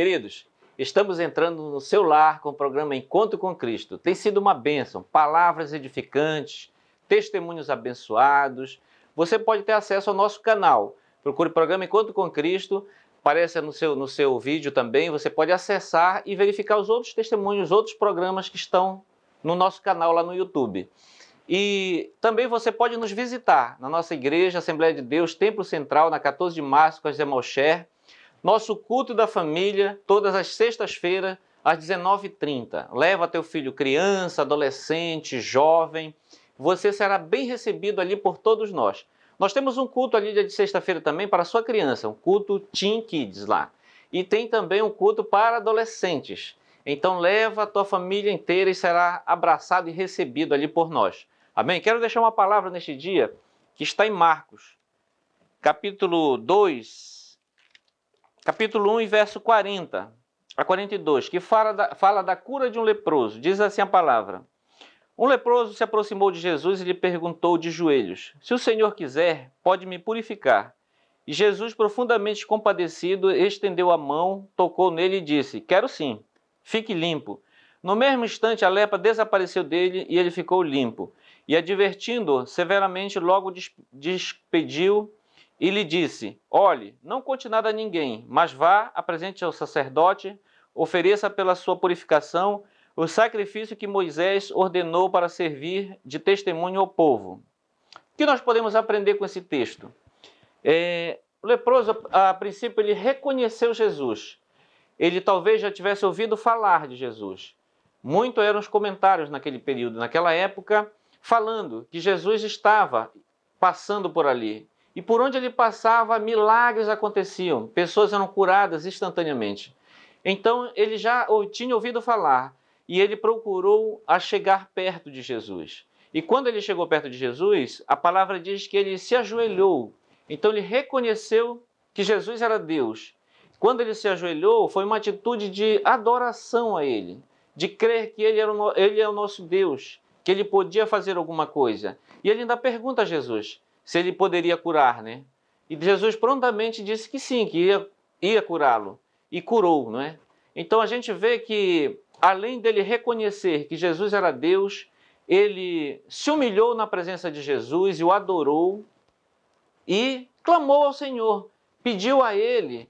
Queridos, estamos entrando no seu lar com o programa Encontro com Cristo. Tem sido uma bênção, palavras edificantes, testemunhos abençoados. Você pode ter acesso ao nosso canal. Procure o programa Encontro com Cristo, aparece no seu vídeo também. Você pode acessar e verificar os outros testemunhos, os outros programas que estão no nosso canal lá no YouTube. E também você pode nos visitar na nossa igreja, Assembleia de Deus, Templo Central, na 14 de março, com a Zé Malcher. Nosso culto da família, todas as sextas-feiras, às 19h30. Leva teu filho criança, adolescente, jovem. Você será bem recebido ali por todos nós. Nós temos um culto ali dia de sexta-feira também para a sua criança, um culto Teen Kids lá. E tem também um culto para adolescentes. Então leva a tua família inteira e será abraçado e recebido ali por nós. Amém? Quero deixar uma palavra neste dia que está em Marcos, capítulo 1 e verso 40 a 42, que fala da cura de um leproso. Diz assim a palavra: um leproso se aproximou de Jesus e lhe perguntou de joelhos: se o Senhor quiser, pode me purificar. E Jesus, profundamente compadecido, estendeu a mão, tocou nele e disse: quero sim, fique limpo. No mesmo instante, a lepra desapareceu dele e ele ficou limpo. E, advertindo-o severamente, logo despediu e lhe disse: olhe, não conte nada a ninguém, mas vá, apresente ao sacerdote, ofereça pela sua purificação o sacrifício que Moisés ordenou para servir de testemunho ao povo. O que nós podemos aprender com esse texto? O leproso, a princípio, ele reconheceu Jesus. Ele talvez já tivesse ouvido falar de Jesus. Muito eram os comentários naquele período, naquela época, falando que Jesus estava passando por ali. E por onde ele passava, milagres aconteciam, pessoas eram curadas instantaneamente. Então ele já tinha ouvido falar e ele procurou chegar perto de Jesus. E quando ele chegou perto de Jesus, a palavra diz que ele se ajoelhou. Então ele reconheceu que Jesus era Deus. Quando ele se ajoelhou, foi uma atitude de adoração a ele, de crer que ele é o nosso Deus, que ele podia fazer alguma coisa. E ele ainda pergunta a Jesus se ele poderia curar, né? E Jesus prontamente disse que sim, que ia curá-lo. E curou, não é? Então a gente vê que, além dele reconhecer que Jesus era Deus, ele se humilhou na presença de Jesus e o adorou e clamou ao Senhor, pediu a ele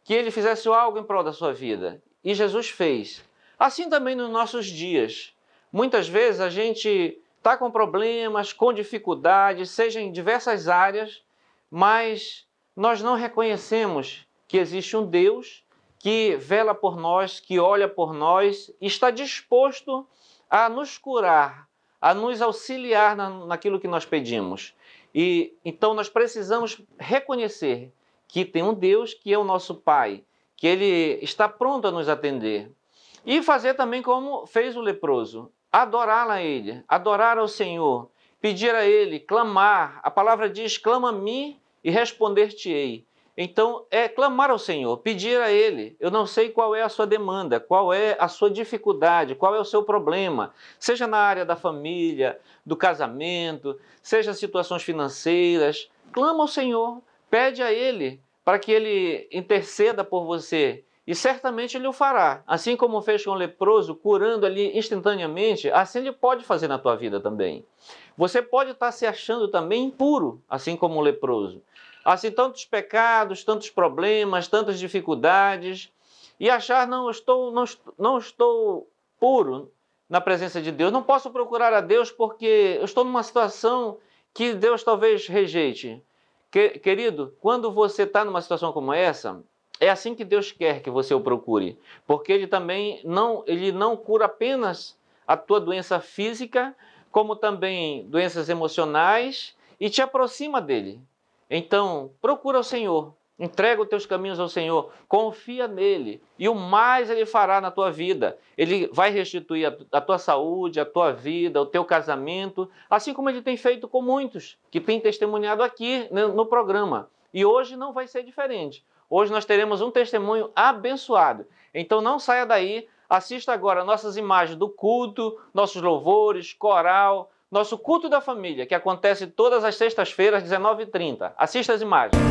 que ele fizesse algo em prol da sua vida. E Jesus fez. Assim também nos nossos dias. Muitas vezes a gente está com problemas, com dificuldades, seja em diversas áreas, mas nós não reconhecemos que existe um Deus que vela por nós, que olha por nós e está disposto a nos curar, a nos auxiliar naquilo que nós pedimos. E então nós precisamos reconhecer que tem um Deus que é o nosso Pai, que Ele está pronto a nos atender. E fazer também como fez o leproso, adorá-lo a Ele, adorar ao Senhor, pedir a Ele, clamar. A palavra diz: clama a mim e responder-te-ei. Então, é clamar ao Senhor, pedir a Ele. Eu não sei qual é a sua demanda, qual é a sua dificuldade, qual é o seu problema, seja na área da família, do casamento, seja situações financeiras. Clama ao Senhor, pede a Ele para que Ele interceda por você. E certamente Ele o fará. Assim como fez com o leproso, curando ali instantaneamente, assim Ele pode fazer na tua vida também. Você pode estar se achando também impuro, assim como o leproso. Assim, tantos pecados, tantos problemas, tantas dificuldades, e achar: não estou puro na presença de Deus, não posso procurar a Deus porque eu estou numa situação que Deus talvez rejeite. Querido, quando você está numa situação como essa, é assim que Deus quer que você o procure, porque Ele também não cura apenas a tua doença física, como também doenças emocionais, e te aproxima dEle. Então, procura o Senhor, entrega os teus caminhos ao Senhor, confia nele, e o mais Ele fará na tua vida. Ele vai restituir a tua saúde, a tua vida, o teu casamento, assim como Ele tem feito com muitos que têm testemunhado aqui no programa. E hoje não vai ser diferente. Hoje nós teremos um testemunho abençoado. Então não saia daí, assista agora nossas imagens do culto, nossos louvores, coral, nosso culto da família, que acontece todas as sextas-feiras, às 19h30. Assista as imagens.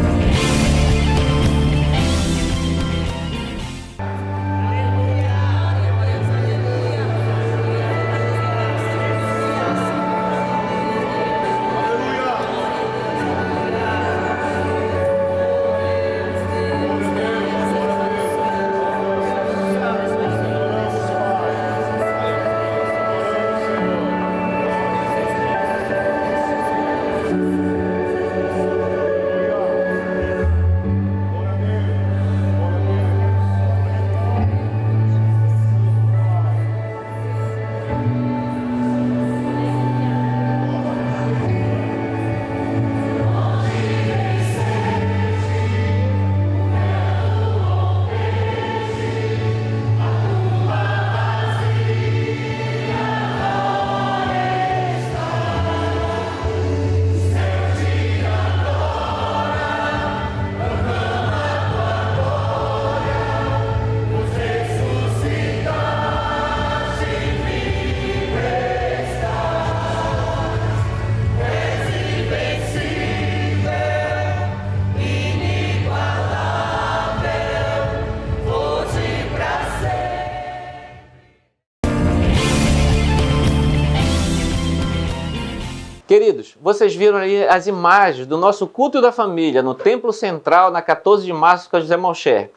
Queridos, vocês viram aí as imagens do nosso culto da família no Templo Central, na 14 de março, com a José Malcher.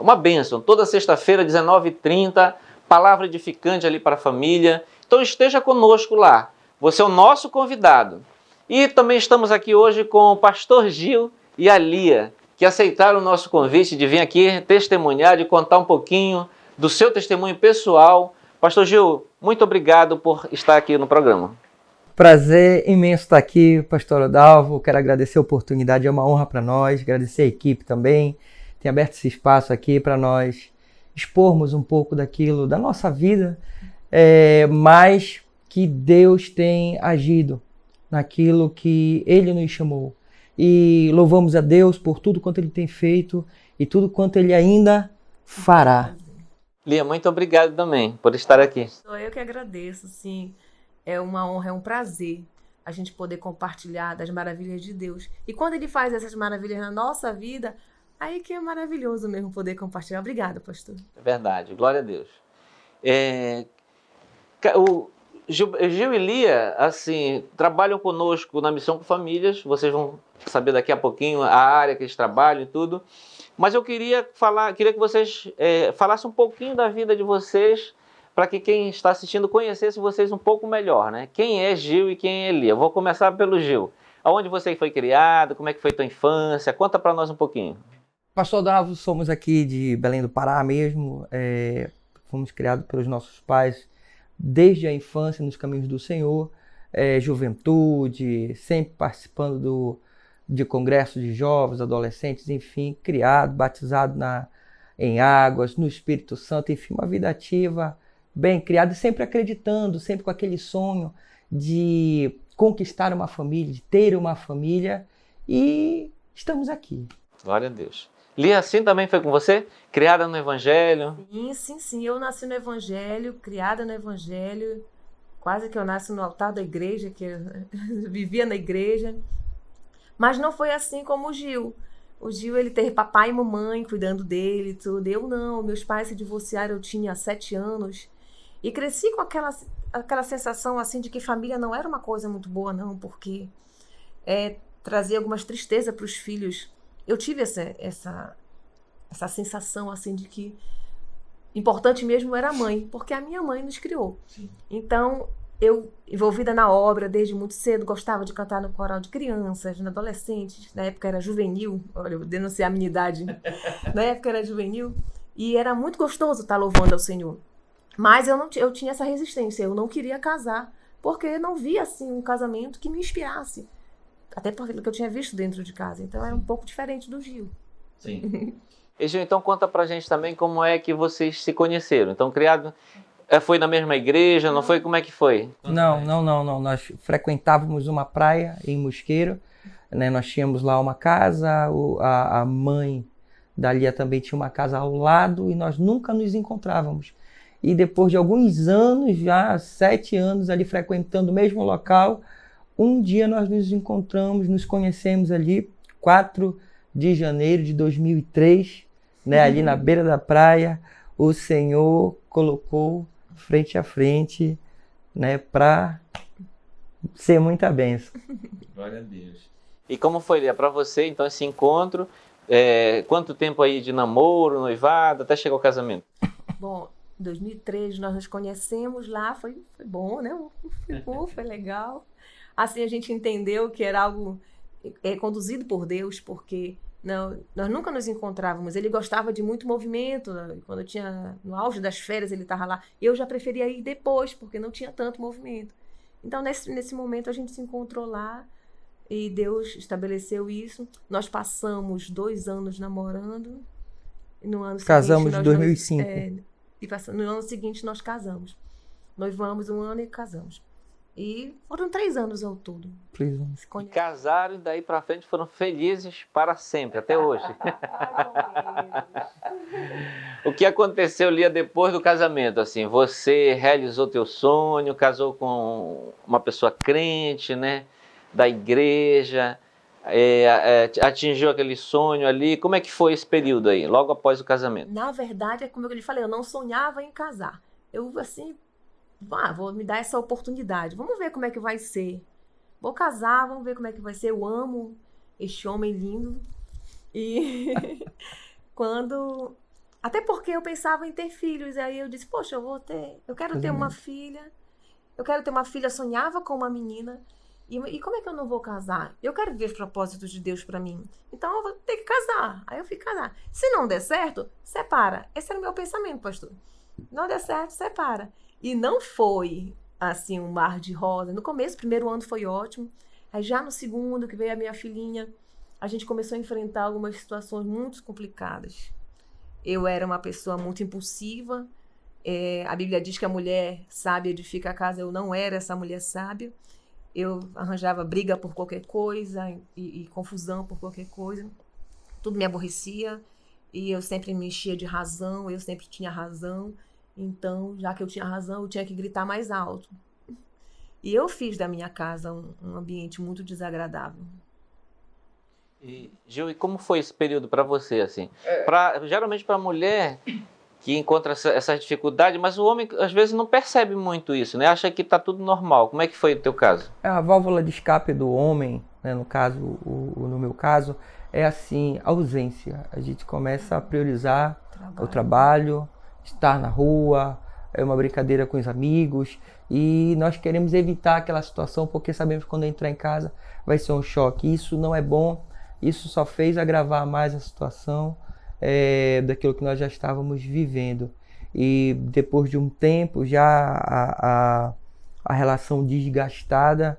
Uma bênção, toda sexta-feira, 19h30, palavra edificante ali para a família. Então esteja conosco lá, você é o nosso convidado. E também estamos aqui hoje com o pastor Gil e a Lia, que aceitaram o nosso convite de vir aqui testemunhar, de contar um pouquinho do seu testemunho pessoal. Pastor Gil, muito obrigado por estar aqui no programa. Prazer imenso estar aqui, pastor Odalvo. Quero agradecer a oportunidade, é uma honra para nós, agradecer a equipe também. Tem aberto esse espaço aqui para nós expormos um pouco daquilo da nossa vida, mas que Deus tem agido naquilo que Ele nos chamou. E louvamos a Deus por tudo quanto Ele tem feito e tudo quanto Ele ainda fará. Lia, muito obrigado também por estar aqui. Sou eu que agradeço, sim. É uma honra, é um prazer a gente poder compartilhar das maravilhas de Deus. E quando Ele faz essas maravilhas na nossa vida, aí que é maravilhoso mesmo poder compartilhar. Obrigada, pastor. É verdade, glória a Deus. O Gil e Lia, assim, trabalham conosco na Missão com Famílias. Vocês vão saber daqui a pouquinho a área que eles trabalham e tudo. Mas eu queria que vocês falassem um pouquinho da vida de vocês, para que quem está assistindo conhecesse vocês um pouco melhor, né? Quem é Gil e quem é Lia? Eu vou começar pelo Gil. Aonde você foi criado? Como é que foi tua infância? Conta para nós um pouquinho. Pastor Odalvo, somos aqui de Belém do Pará mesmo. Fomos criados pelos nossos pais desde a infância nos caminhos do Senhor. Juventude, sempre participando de congressos de jovens, adolescentes, enfim, criado, batizado em águas, no Espírito Santo, enfim, uma vida ativa, bem criado, sempre acreditando, sempre com aquele sonho de conquistar uma família, de ter uma família, e estamos aqui. Glória a Deus. Lia, assim também foi com você? Criada no Evangelho? Sim. Eu nasci no Evangelho, criada no Evangelho, quase que eu nasci no altar da igreja, que eu vivia na igreja. Mas não foi assim como o Gil. O Gil, ele teve papai e mamãe cuidando dele e tudo. Eu não, meus pais se divorciaram, eu tinha 7 anos. E cresci com aquela sensação assim de que família não era uma coisa muito boa, não, porque trazia algumas tristezas para os filhos. Eu tive essa sensação assim de que importante mesmo era a mãe, porque a minha mãe nos criou. Sim. Então, eu, envolvida na obra desde muito cedo, gostava de cantar no coral de crianças, na adolescente, na época era juvenil, olha, eu vou denunciar a minha idade, na época era juvenil, e era muito gostoso estar louvando ao Senhor. Mas eu tinha essa resistência, eu não queria casar, porque eu não via assim um casamento que me inspirasse, até porque eu tinha visto dentro de casa, então era um pouco diferente do Gil. Sim. E Gil, então conta pra gente também como é que vocês se conheceram. Então, criado... Foi na mesma igreja, não foi? Como é que foi? Não. Nós frequentávamos uma praia em Mosqueiro, né? Nós tínhamos lá uma casa, a mãe da Lia também tinha uma casa ao lado e nós nunca nos encontrávamos. E depois de alguns anos, já 7 anos ali frequentando o mesmo local, um dia nós nos encontramos, nos conhecemos ali, 4 de janeiro de 2003, né? Ali na beira da praia, o Senhor colocou frente a frente, né, para ser muita bênção. Glória a Deus. E como foi, Lia, para você, então, esse encontro? Quanto tempo aí de namoro, noivado, até chegar ao casamento? Bom, em 2003 nós nos conhecemos lá, foi bom, né? Foi legal. Assim a gente entendeu que era algo conduzido por Deus, porque nós nunca nos encontrávamos. Ele gostava de muito movimento. Quando eu tinha no auge das férias, ele estava lá. Eu já preferia ir depois, porque não tinha tanto movimento. Então, nesse momento, a gente se encontrou lá e Deus estabeleceu isso. Nós passamos 2 anos namorando. E no ano casamos seguinte, em 2005. No ano seguinte, nós casamos. Noivamos 1 ano e casamos. E foram 3 anos ao todo. 3 anos. E casaram e daí pra frente foram felizes para sempre, até hoje. O que aconteceu, Lia, depois do casamento? Assim, você realizou teu sonho, casou com uma pessoa crente, né? Da igreja, atingiu aquele sonho ali. Como é que foi esse período aí, logo após o casamento? Na verdade, é como eu lhe falei, eu não sonhava em casar. Eu, assim... vou me dar essa oportunidade. Vamos ver como é que vai ser. vou casar, vamos ver como é que vai ser. Eu amo este homem lindo. E até porque eu pensava em ter filhos. E aí eu disse, poxa, eu quero ter uma filha. Eu quero ter uma filha, sonhava com uma menina. E como é que eu não vou casar? Eu quero ver os propósitos de Deus pra mim. Então eu vou ter que casar. Aí eu fui casar. Se não der certo, separa. Esse era o meu pensamento, pastor. Não der certo, separa. E não foi assim um mar de rosa. No começo, o primeiro ano foi ótimo. Aí já no segundo, que veio a minha filhinha, a gente começou a enfrentar algumas situações muito complicadas. Eu era uma pessoa muito impulsiva. A Bíblia diz que a mulher sábia edifica a casa. Eu não era essa mulher sábia. Eu arranjava briga por qualquer coisa e confusão por qualquer coisa. Tudo me aborrecia e eu sempre me enchia de razão, eu sempre tinha razão. Então, já que eu tinha razão, eu tinha que gritar mais alto. E eu fiz da minha casa um ambiente muito desagradável. E, Gil, e como foi esse período para você, assim? Geralmente para a mulher que encontra essa dificuldade, mas o homem às vezes não percebe muito isso, né? Acha que está tudo normal. Como é que foi o teu caso? A válvula de escape do homem, né, no meu caso, é assim, ausência. A gente começa a priorizar o trabalho, estar na rua, é uma brincadeira com os amigos, e nós queremos evitar aquela situação porque sabemos que quando entrar em casa vai ser um choque. Isso não é bom, isso só fez agravar mais a situação daquilo que nós já estávamos vivendo. E depois de um tempo, já a relação desgastada,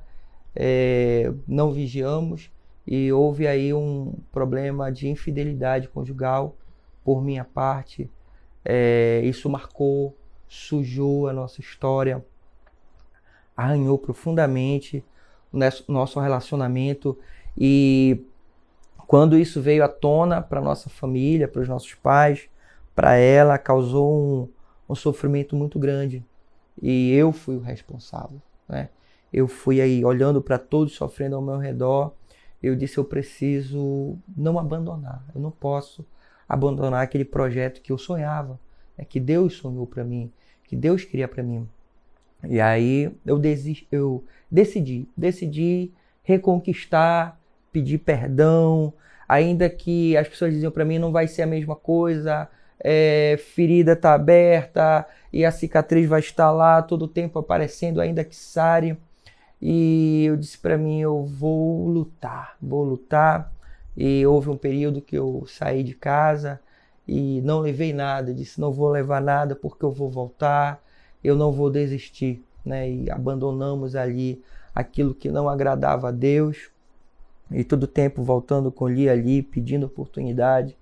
não vigiamos e houve aí um problema de infidelidade conjugal por minha parte. Isso marcou, sujou a nossa história, arranhou profundamente o nosso relacionamento. E quando isso veio à tona para nossa família, para os nossos pais, para ela, causou um sofrimento muito grande. E eu fui o responsável, né? Eu fui aí olhando para todos sofrendo ao meu redor. Eu disse, eu preciso não abandonar. Eu não posso abandonar aquele projeto que eu sonhava, né? Que Deus sonhou para mim, que Deus queria para mim. E aí eu decidi reconquistar, pedir perdão, ainda que as pessoas diziam para mim não vai ser a mesma coisa, ferida está aberta e a cicatriz vai estar lá todo o tempo aparecendo, ainda que sare. E eu disse para mim, eu vou lutar. E houve um período que eu saí de casa e não levei nada, disse não vou levar nada porque eu vou voltar, eu não vou desistir, né? E abandonamos ali aquilo que não agradava a Deus. E todo o tempo voltando com Lia ali, pedindo oportunidade,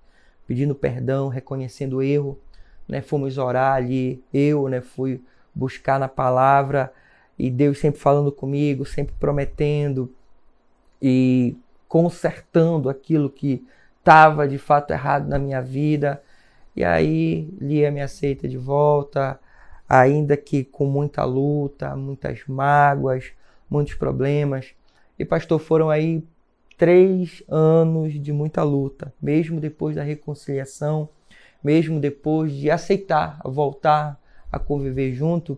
pedindo perdão, reconhecendo o erro, né? Fomos orar ali, eu, né, fui buscar na palavra e Deus sempre falando comigo, sempre prometendo e consertando aquilo que estava de fato errado na minha vida. E aí Lia me aceita de volta, ainda que com muita luta, muitas mágoas, muitos problemas. E pastor, foram aí 3 anos de muita luta, mesmo depois da reconciliação, mesmo depois de aceitar, voltar a conviver junto,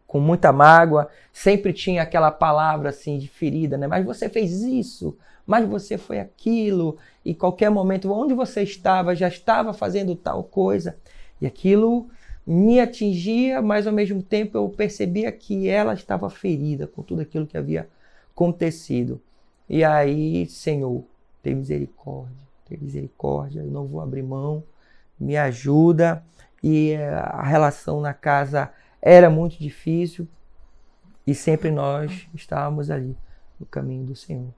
com muita mágoa, sempre tinha aquela palavra assim de ferida, né? Mas você fez isso, mas você foi aquilo, e qualquer momento, onde você estava, já estava fazendo tal coisa, e aquilo me atingia, mas ao mesmo tempo eu percebia que ela estava ferida com tudo aquilo que havia acontecido. E aí, Senhor, tem misericórdia, eu não vou abrir mão, me ajuda. E a relação na casa era muito difícil e sempre nós estávamos ali no caminho do Senhor.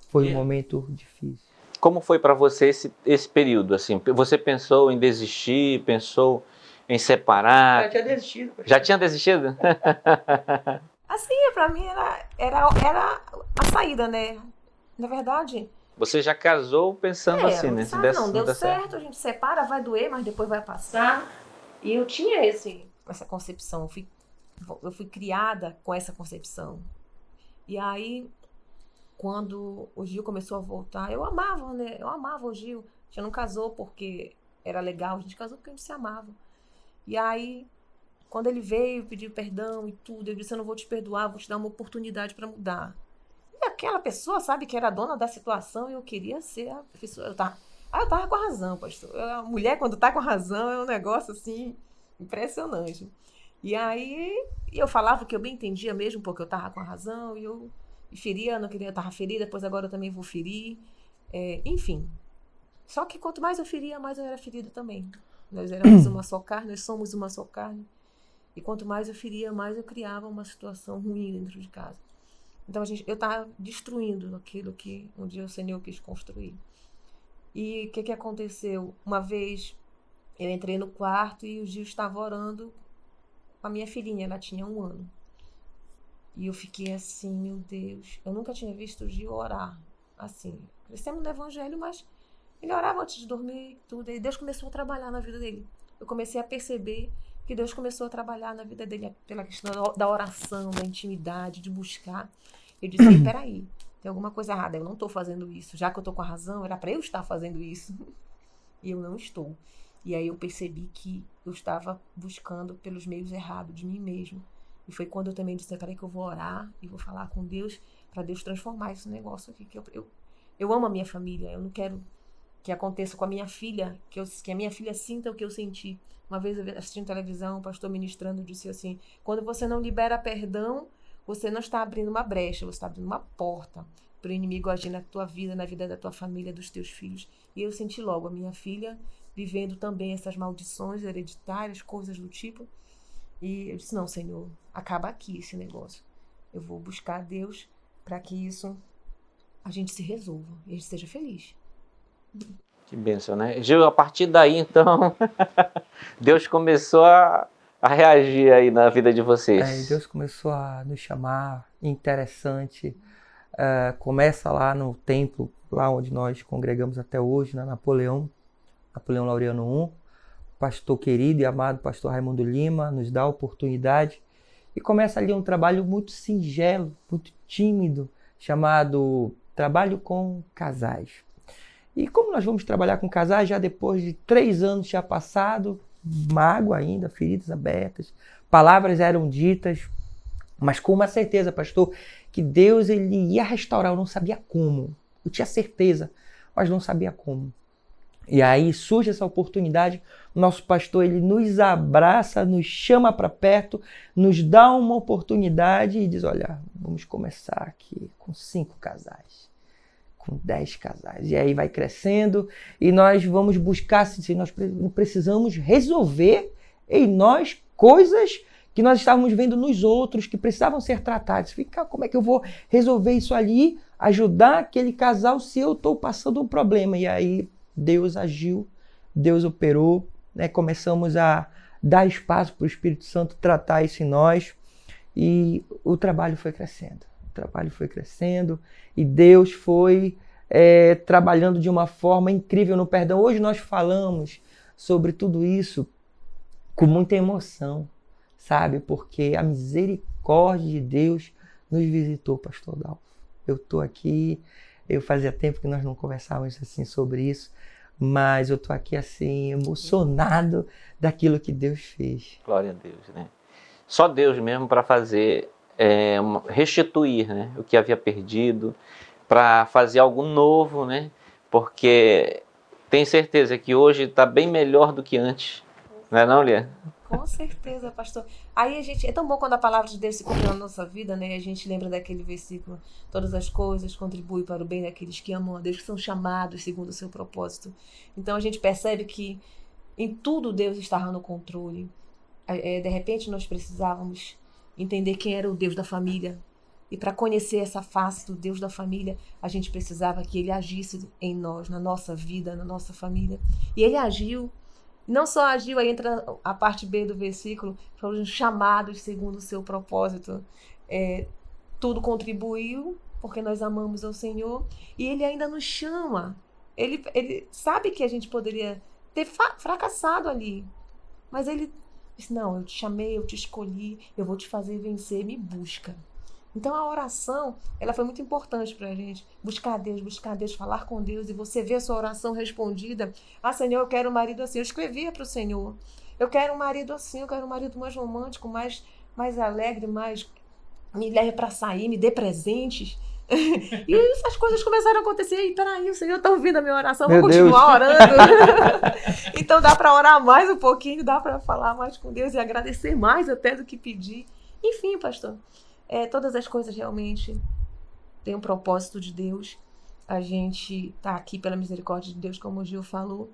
Foi um momento difícil. Como foi para você esse período? Assim, você pensou em desistir, pensou em separar? Já tinha desistido. Já tinha desistido? Assim, pra mim era a saída, né? Na verdade... Você já casou pensando assim, né? Se não deu certo, a gente separa, vai doer, mas depois vai passar. E eu tinha essa concepção. Eu fui criada com essa concepção. E aí, quando o Gil começou a voltar, eu amava, né? Eu amava o Gil. A gente não casou porque era legal, a gente casou porque a gente se amava. E aí, quando ele veio, pediu perdão e tudo, eu disse, eu não vou te perdoar, vou te dar uma oportunidade para mudar. aquela pessoa, sabe, que era dona da situação e eu queria ser a pessoa. Eu tava com a razão, pastor. A mulher, quando tá com a razão, é um negócio, assim, impressionante. E aí, eu falava o que eu bem entendia mesmo, porque eu tava com a razão, e eu feria, não queria, eu tava ferida, depois agora eu também vou ferir. Enfim. Só que quanto mais eu feria, mais eu era ferida também. Nós éramos uma só carne, nós somos uma só carne. E quanto mais eu feria, mais eu criava uma situação ruim dentro de casa. Então eu estava destruindo aquilo que um dia o Senhor quis construir. E o que aconteceu? Uma vez eu entrei no quarto e o Gil estava orando com a minha filhinha, ela tinha 1 ano. E eu fiquei assim, meu Deus, eu nunca tinha visto o Gil orar assim. Crescemos no evangelho, mas ele orava antes de dormir e tudo. E Deus começou a trabalhar na vida dele. Eu comecei a perceber que Deus começou a trabalhar na vida dele pela questão da oração, da intimidade, de buscar. Eu disse, peraí, tem alguma coisa errada, eu não estou fazendo isso. Já que eu estou com a razão, era para eu estar fazendo isso. E eu não estou. E aí eu percebi que eu estava buscando pelos meios errados de mim mesmo. E foi quando eu também disse, peraí que eu vou orar e vou falar com Deus, para Deus transformar esse negócio aqui. Que eu amo a minha família, eu não quero que aconteça com a minha filha, que a minha filha sinta o que eu senti. Uma vez eu assistindo televisão, o pastor ministrando disse assim, quando você não libera perdão, você não está abrindo uma brecha, você está abrindo uma porta para o inimigo agir na tua vida, na vida da tua família, dos teus filhos. E eu senti logo a minha filha vivendo também essas maldições hereditárias, coisas do tipo. E eu disse, não, Senhor, acaba aqui esse negócio. Eu vou buscar Deus para que isso a gente se resolva e a gente seja feliz. Que bênção, né? Gil, a partir daí, então, Deus começou a reagir aí na vida de vocês. Deus começou a nos chamar, interessante. Começa lá no templo, lá onde nós congregamos até hoje, na Napoleão Laureano I. Pastor querido e amado, pastor Raimundo Lima, nos dá a oportunidade. E começa ali um trabalho muito singelo, muito tímido, chamado Trabalho com Casais. E como nós vamos trabalhar com casais, já depois de 3 anos já passado, mágoa ainda, feridas abertas, palavras eram ditas, mas com uma certeza, pastor, que Deus ele ia restaurar, eu não sabia como. Eu tinha certeza, mas não sabia como. E aí surge essa oportunidade, o nosso pastor ele nos abraça, nos chama para perto, nos dá uma oportunidade e diz, olha, vamos começar aqui com 5 casais. Com 10 casais. E aí vai crescendo e nós vamos buscar, assim, nós precisamos resolver em nós coisas que nós estávamos vendo nos outros, que precisavam ser tratadas. Fica, como é que eu vou resolver isso ali, ajudar aquele casal se eu estou passando um problema? E aí Deus agiu, Deus operou, né? Começamos a dar espaço para o Espírito Santo tratar isso em nós e o trabalho foi crescendo. E Deus foi trabalhando de uma forma incrível no perdão. Hoje nós falamos sobre tudo isso com muita emoção, sabe? Porque a misericórdia de Deus nos visitou, pastor Dalvo. Eu estou aqui, eu fazia tempo que nós não conversávamos assim sobre isso, mas eu estou aqui assim emocionado daquilo que Deus fez. Glória a Deus, né? Só Deus mesmo para fazer restituir, né, o que havia perdido, para fazer algo novo, né? Porque tenho certeza que hoje está bem melhor do que antes, não é não, Lia? Com certeza, pastor. Aí é tão bom quando a palavra de Deus se cumpre na nossa vida, né? A gente lembra daquele versículo, todas as coisas contribuem para o bem daqueles que amam a Deus, que são chamados segundo o seu propósito. Então a gente percebe que em tudo Deus estava no controle. De repente nós precisávamos entender quem era o Deus da família. E para conhecer essa face do Deus da família, a gente precisava que Ele agisse em nós, na nossa vida, na nossa família. E Ele agiu. Não só agiu, aí entra a parte B do versículo, foram chamados segundo o seu propósito. Tudo contribuiu, porque nós amamos ao Senhor. E Ele ainda nos chama. Ele sabe que a gente poderia ter fracassado ali. Mas Ele disse, não, eu te chamei, eu te escolhi, eu vou te fazer vencer, me busca. Então a oração, ela foi muito importante para a gente. Buscar Deus, falar com Deus. E você vê a sua oração respondida. Ah, Senhor, eu quero um marido assim. Eu escrevia para o Senhor. Eu quero um marido assim, eu quero um marido mais romântico, mais alegre, mais me leve para sair, me dê presentes. E essas coisas começaram a acontecer. E peraí, o Senhor está ouvindo a minha oração, Meu vou Deus. continuar orando. Então dá para orar mais um pouquinho, dá para falar mais com Deus e agradecer mais até do que pedir. Enfim, pastor, todas as coisas realmente têm um propósito de Deus. A gente está aqui pela misericórdia de Deus, como o Gil falou.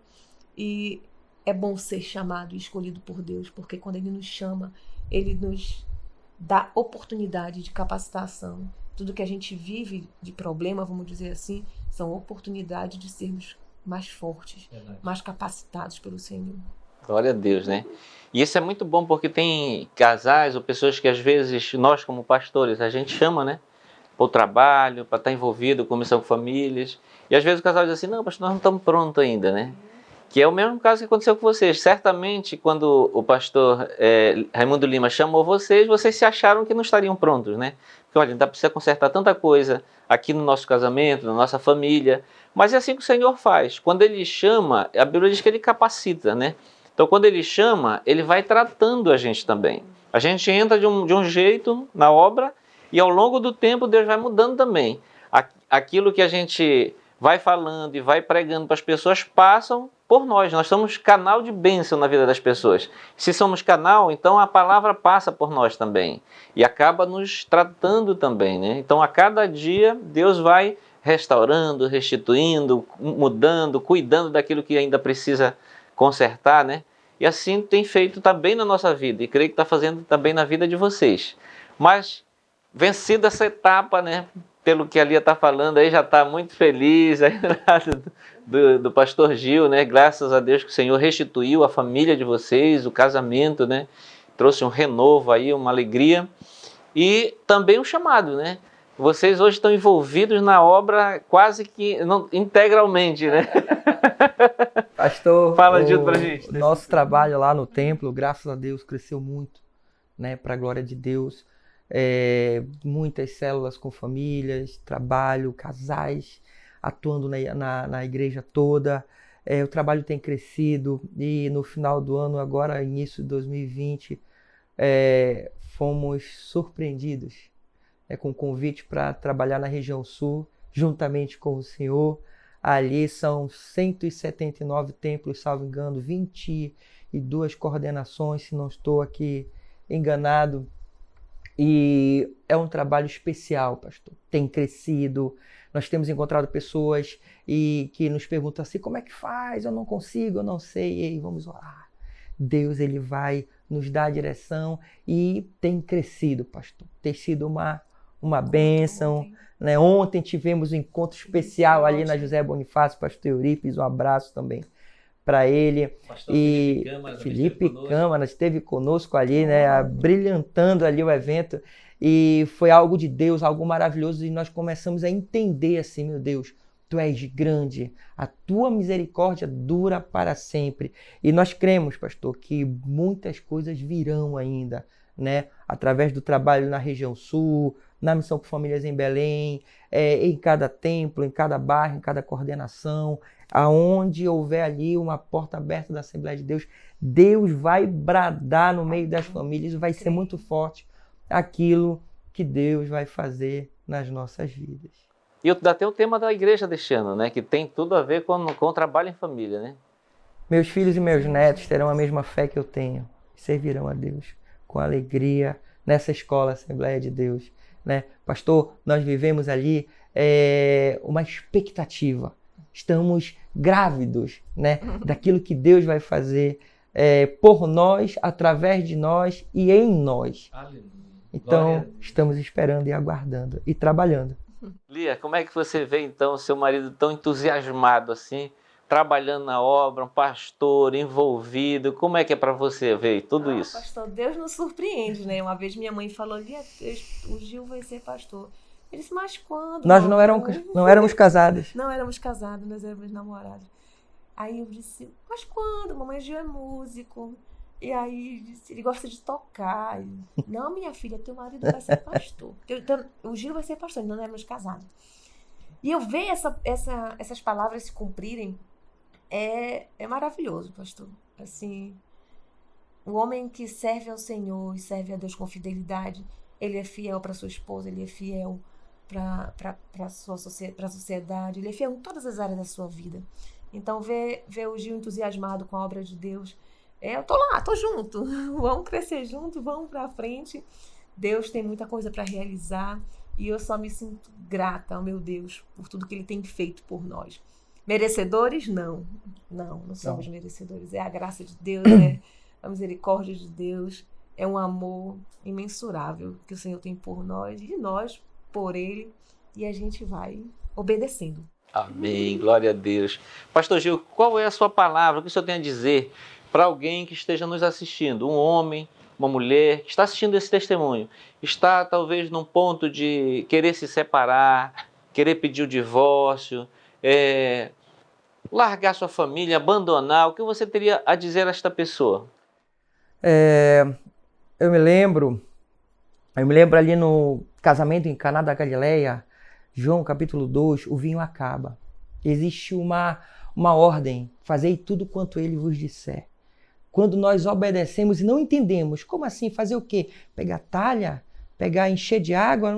E é bom ser chamado e escolhido por Deus, porque quando Ele nos chama, Ele nos dá oportunidade de capacitação. Tudo que a gente vive de problema, vamos dizer assim, são oportunidades de sermos mais fortes, mais capacitados pelo Senhor. Glória a Deus, né? E isso é muito bom porque tem casais ou pessoas que às vezes nós como pastores, a gente chama, né? Para o trabalho, para estar envolvido com missão com famílias. E às vezes o casal diz assim, não, pastor, nós não estamos prontos ainda, né? Que é o mesmo caso que aconteceu com vocês. Certamente, quando o pastor Raimundo Lima chamou vocês se acharam que não estariam prontos, né? Porque, olha, ainda precisa consertar tanta coisa aqui no nosso casamento, na nossa família. Mas é assim que o Senhor faz. Quando Ele chama, a Bíblia diz que Ele capacita, né? Então, quando Ele chama, Ele vai tratando a gente também. A gente entra de um jeito na obra e ao longo do tempo Deus vai mudando também. Aquilo que a gente vai falando e vai pregando para as pessoas passam por nós. Nós somos canal de bênção na vida das pessoas. Se somos canal, então a palavra passa por nós também. E acaba nos tratando também, né? Então a cada dia Deus vai restaurando, restituindo, mudando, cuidando daquilo que ainda precisa consertar, né? E assim tem feito também na nossa vida. E creio que está fazendo também na vida de vocês. Mas vencida essa etapa, né? Pelo que a Lia está falando, aí já está muito feliz aí, do pastor Gil, né? Graças a Deus que o Senhor restituiu a família de vocês, o casamento, né? Trouxe um renovo aí, uma alegria. E também um chamado, né? Vocês hoje estão envolvidos na obra quase que integralmente, né? Pastor, Fala, Gil, pra gente. O nosso trabalho lá no templo, graças a Deus, cresceu muito, né? Para a glória de Deus. Muitas células com famílias, trabalho, casais, atuando na igreja toda. O trabalho tem crescido e no final do ano, agora início de 2020, fomos surpreendidos com o convite para trabalhar na região sul, juntamente com o Senhor. Ali são 179 templos, salvo engano, 22 coordenações, se não estou aqui enganado. E é um trabalho especial, pastor. Tem crescido. Nós temos encontrado pessoas que nos perguntam assim, como é que faz? Eu não consigo, eu não sei. E aí, vamos orar. Deus, Ele vai nos dar a direção e tem crescido, pastor. Tem sido uma bênção. Né? Ontem tivemos um encontro especial ali na José Bonifácio, pastor Eurípides, um abraço também para ele. Pastor E Felipe Câmara esteve conosco ali, né, brilhantando ali o evento, e foi algo de Deus, algo maravilhoso, e nós começamos a entender assim, meu Deus, Tu és grande, a Tua misericórdia dura para sempre, e nós cremos, pastor, que muitas coisas virão ainda, né, através do trabalho na região sul, na Missão por Famílias em Belém, em cada templo, em cada bairro, em cada coordenação, aonde houver ali uma porta aberta da Assembleia de Deus, Deus vai bradar no meio das famílias, vai ser muito forte aquilo que Deus vai fazer nas nossas vidas. E até o tema da igreja deste ano, né? Que tem tudo a ver com o trabalho em família, né? Meus filhos e meus netos terão a mesma fé que eu tenho, servirão a Deus com alegria nessa escola Assembleia de Deus, né? Pastor, nós vivemos ali uma expectativa. Estamos grávidos, né, daquilo que Deus vai fazer por nós, através de nós e em nós. Aleluia. Então, estamos esperando e aguardando e trabalhando. Lia, como é que você vê então o seu marido tão entusiasmado assim, trabalhando na obra, um pastor envolvido? Como é que é para você ver tudo isso? Pastor, Deus nos surpreende, né? Uma vez minha mãe falou, Lia, o Gil vai ser pastor. Ele disse, mas quando? Nós não éramos casados. Não éramos casados, nós éramos namorados. Aí eu disse, mas quando? Mamãe, Gil é músico. E aí disse, ele gosta de tocar. Não, minha filha, teu marido vai ser pastor. O Gil vai ser pastor, nós não éramos casados. E eu ver essas palavras se cumprirem é maravilhoso, pastor. Assim, o homem que serve ao Senhor e serve a Deus com fidelidade, ele é fiel para sua esposa, ele é fiel para a sociedade, ele é fiel em todas as áreas da sua vida. Então, ver o Gil entusiasmado com a obra de Deus, eu tô lá, tô junto, vamos crescer junto, vamos para frente. Deus tem muita coisa para realizar e eu só me sinto grata ao meu Deus por tudo que Ele tem feito por nós. Merecedores? Não somos merecedores. É a graça de Deus, é a misericórdia de Deus, é um amor imensurável que o Senhor tem por nós e nós por Ele, e a gente vai obedecendo. Amém, glória a Deus. Pastor Gil, qual é a sua palavra? O que o senhor tem a dizer para alguém que esteja nos assistindo? Um homem, uma mulher, que está assistindo esse testemunho, está talvez num ponto de querer se separar, querer pedir o divórcio, largar sua família, abandonar. O que você teria a dizer a esta pessoa? Eu me lembro ali no casamento em Caná da Galileia, João capítulo 2, o vinho acaba. Existe uma ordem, fazei tudo quanto ele vos disser. Quando nós obedecemos e não entendemos, como assim, fazer o quê? Pegar talha? Encher de água?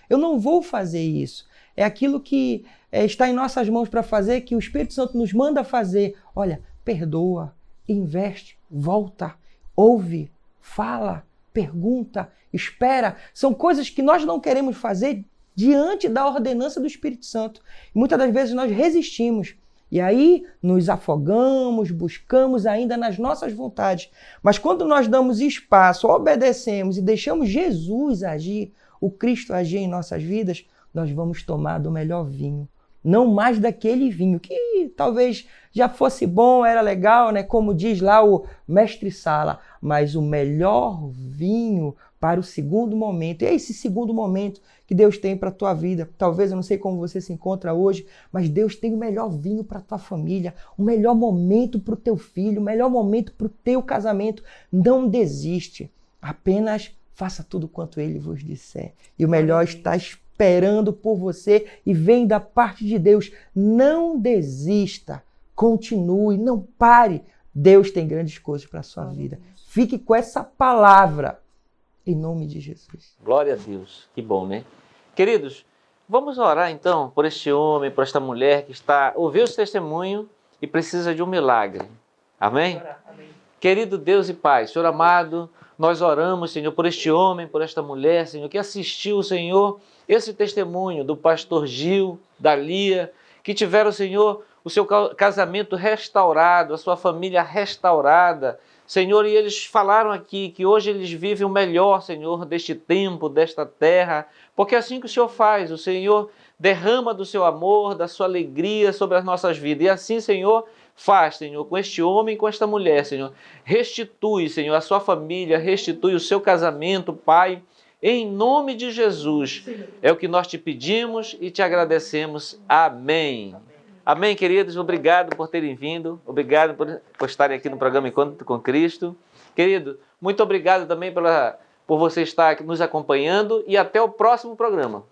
Eu não vou fazer isso. É aquilo que está em nossas mãos para fazer, que o Espírito Santo nos manda fazer. Olha, perdoa, investe, volta, ouve, fala, pergunta, espera. São coisas que nós não queremos fazer diante da ordenança do Espírito Santo. E muitas das vezes nós resistimos. E aí nos afogamos, buscamos ainda nas nossas vontades. Mas quando nós damos espaço, obedecemos e deixamos Jesus agir, o Cristo agir em nossas vidas, nós vamos tomar do melhor vinho. Não mais daquele vinho que talvez já fosse bom, era legal, né? Como diz lá o mestre Sala, mas o melhor vinho para o segundo momento. É esse segundo momento que Deus tem para a tua vida. Talvez, eu não sei como você se encontra hoje, mas Deus tem o melhor vinho para a tua família, o melhor momento para o teu filho, o melhor momento para o teu casamento. Não desiste, apenas faça tudo quanto Ele vos disser. E o melhor está esperando por você e vem da parte de Deus. Não desista, continue, não pare. Deus tem grandes coisas para a sua vida. Fique com essa palavra. Em nome de Jesus. Glória a Deus. Que bom, né? Queridos, vamos orar então por este homem, por esta mulher que ouviu esse testemunho e precisa de um milagre. Amém? Amém. Querido Deus e Pai, Senhor amado, nós oramos, Senhor, por este homem, por esta mulher, Senhor, que assistiu, Senhor, esse testemunho do pastor Gil, da Lia, que tiveram, Senhor, o seu casamento restaurado, a sua família restaurada, Senhor, e eles falaram aqui que hoje eles vivem o melhor, Senhor, deste tempo, desta terra, porque é assim que o Senhor faz, o Senhor derrama do seu amor, da sua alegria sobre as nossas vidas, e assim, Senhor, faz, Senhor, com este homem e com esta mulher, Senhor, restitui, Senhor, a sua família, restitui o seu casamento, Pai, em nome de Jesus, é o que nós te pedimos e te agradecemos, amém. Amém, queridos, obrigado por terem vindo, obrigado por estarem aqui no programa Encontro com Cristo. Querido, muito obrigado também por você estar aqui nos acompanhando e até o próximo programa.